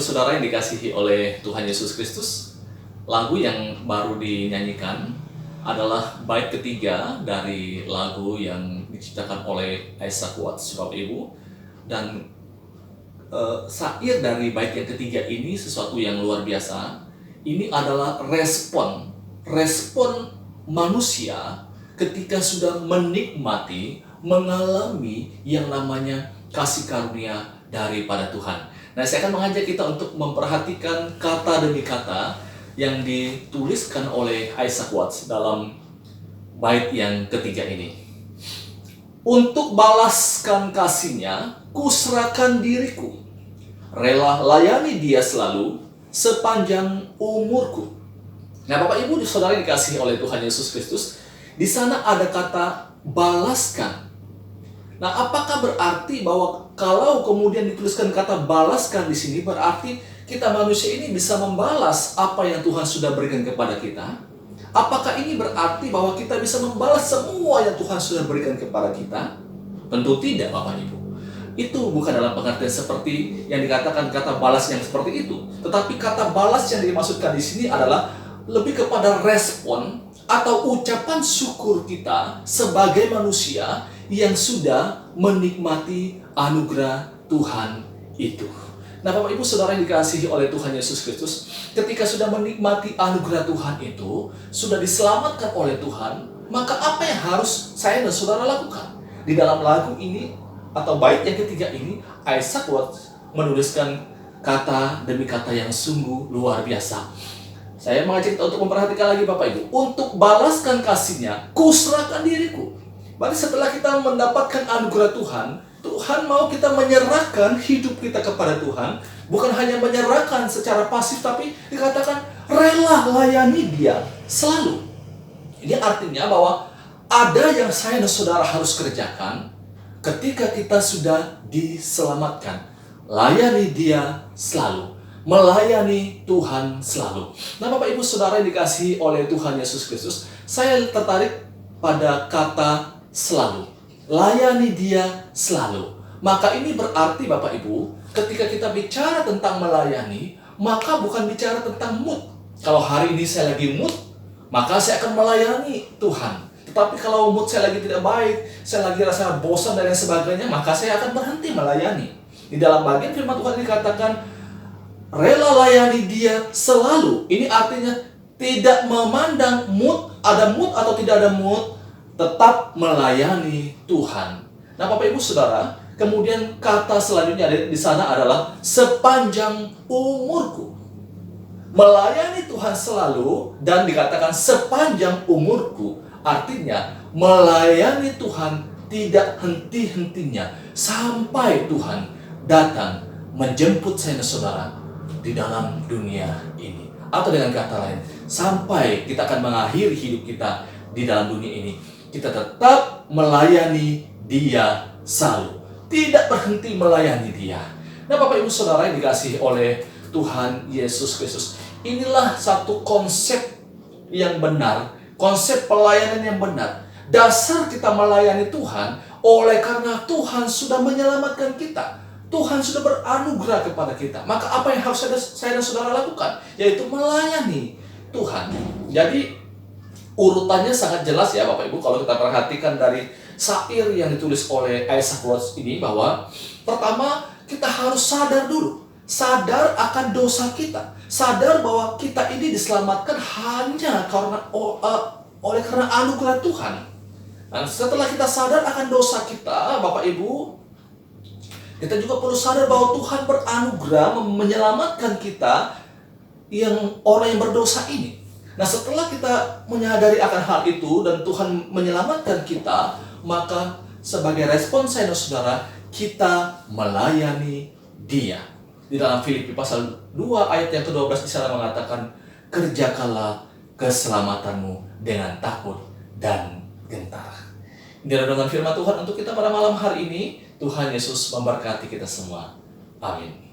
Ibu Saudara yang dikasihi oleh Tuhan Yesus Kristus, lagu yang baru dinyanyikan adalah bait ketiga dari lagu yang diciptakan oleh Isaac Watts, Bapak Ibu. Dan syair dari bait yang ketiga ini sesuatu yang luar biasa. Ini adalah respon manusia ketika sudah menikmati, mengalami yang namanya kasih karunia daripada Tuhan. Nah, saya akan mengajak kita untuk memperhatikan kata demi kata yang dituliskan oleh Isaac Watts dalam bait yang ketiga ini. Untuk balaskan kasihnya, kuserahkan diriku, rela layani dia selalu sepanjang umurku. Nah, Bapak Ibu Saudara dikasihi oleh Tuhan Yesus Kristus, di sana ada kata balaskan. Nah, apakah berarti bahwa kalau kemudian dituliskan kata balaskan di sini berarti kita manusia ini bisa membalas apa yang Tuhan sudah berikan kepada kita? Apakah ini berarti bahwa kita bisa membalas semua yang Tuhan sudah berikan kepada kita? Tentu tidak, Bapak Ibu. Itu bukan dalam pengertian seperti yang dikatakan kata balas yang seperti itu. Tetapi kata balas yang dimaksudkan di sini adalah lebih kepada respon atau ucapan syukur kita sebagai manusia yang sudah menikmati anugerah Tuhan itu. Nah, Bapak Ibu Saudara yang dikasihi oleh Tuhan Yesus Kristus, ketika sudah menikmati anugerah Tuhan itu, sudah diselamatkan oleh Tuhan, maka apa yang harus saya dan saudara lakukan? Di dalam lagu ini atau bait yang ketiga ini, Isaac Watts menuliskan kata demi kata yang sungguh luar biasa. Saya mengajak kita untuk memperhatikan lagi, Bapak Ibu. Untuk balaskan kasihnya, kuserahkan diriku. Berarti setelah kita mendapatkan anugerah Tuhan, Tuhan mau kita menyerahkan hidup kita kepada Tuhan. Bukan hanya menyerahkan secara pasif, tapi dikatakan rela layani dia selalu. Ini artinya bahwa ada yang saya dan saudara harus kerjakan ketika kita sudah diselamatkan. Layani dia selalu. Melayani Tuhan selalu. Nah, Bapak Ibu Saudara yang dikasihi oleh Tuhan Yesus Kristus, saya tertarik pada kata selalu. Layani dia selalu. Maka ini berarti, Bapak Ibu, ketika kita bicara tentang melayani, maka bukan bicara tentang mood. Kalau hari ini saya lagi mood, maka saya akan melayani Tuhan. Tetapi kalau mood saya lagi tidak baik, saya lagi rasa bosan dan lain sebagainya, maka saya akan berhenti melayani. Di dalam bagian firman Tuhan dikatakan rela layani dia selalu. Ini artinya tidak memandang mood, ada mood atau tidak ada mood, tetap melayani Tuhan. Nah, Bapak Ibu Saudara, kemudian kata selanjutnya di sana adalah sepanjang umurku. Melayani Tuhan selalu dan dikatakan sepanjang umurku. Artinya melayani Tuhan tidak henti-hentinya sampai Tuhan datang menjemput saya dan saudara di dalam dunia ini. Atau dengan kata lain, sampai kita akan mengakhiri hidup kita di dalam dunia ini, kita tetap melayani dia selalu. Tidak berhenti melayani dia. Nah, Bapak Ibu Saudara yang dikasihi oleh Tuhan Yesus Kristus, inilah satu konsep yang benar, konsep pelayanan yang benar. Dasar kita melayani Tuhan oleh karena Tuhan sudah menyelamatkan kita. Tuhan sudah beranugerah kepada kita. Maka apa yang harus saya dan saudara lakukan? Yaitu melayani Tuhan. Jadi urutannya sangat jelas ya, Bapak Ibu, kalau kita perhatikan dari syair yang ditulis oleh Isaac Watts ini, bahwa pertama kita harus sadar dulu. Sadar akan dosa kita. Sadar bahwa kita ini diselamatkan hanya karena oleh karena anugerah Tuhan. Dan setelah kita sadar akan dosa kita, Bapak Ibu, kita juga perlu sadar bahwa Tuhan beranugerah menyelamatkan kita, orang yang berdosa ini. Nah, setelah kita menyadari akan hal itu dan Tuhan menyelamatkan kita, maka sebagai respon saya dan saudara, kita melayani dia. Di dalam Filipi pasal 2 ayat yang ke-12 di sana mengatakan, kerjakanlah keselamatanmu dengan takut dan gentar. Ini adalah dengan firman Tuhan untuk kita pada malam hari ini. Tuhan Yesus memberkati kita semua. Amin.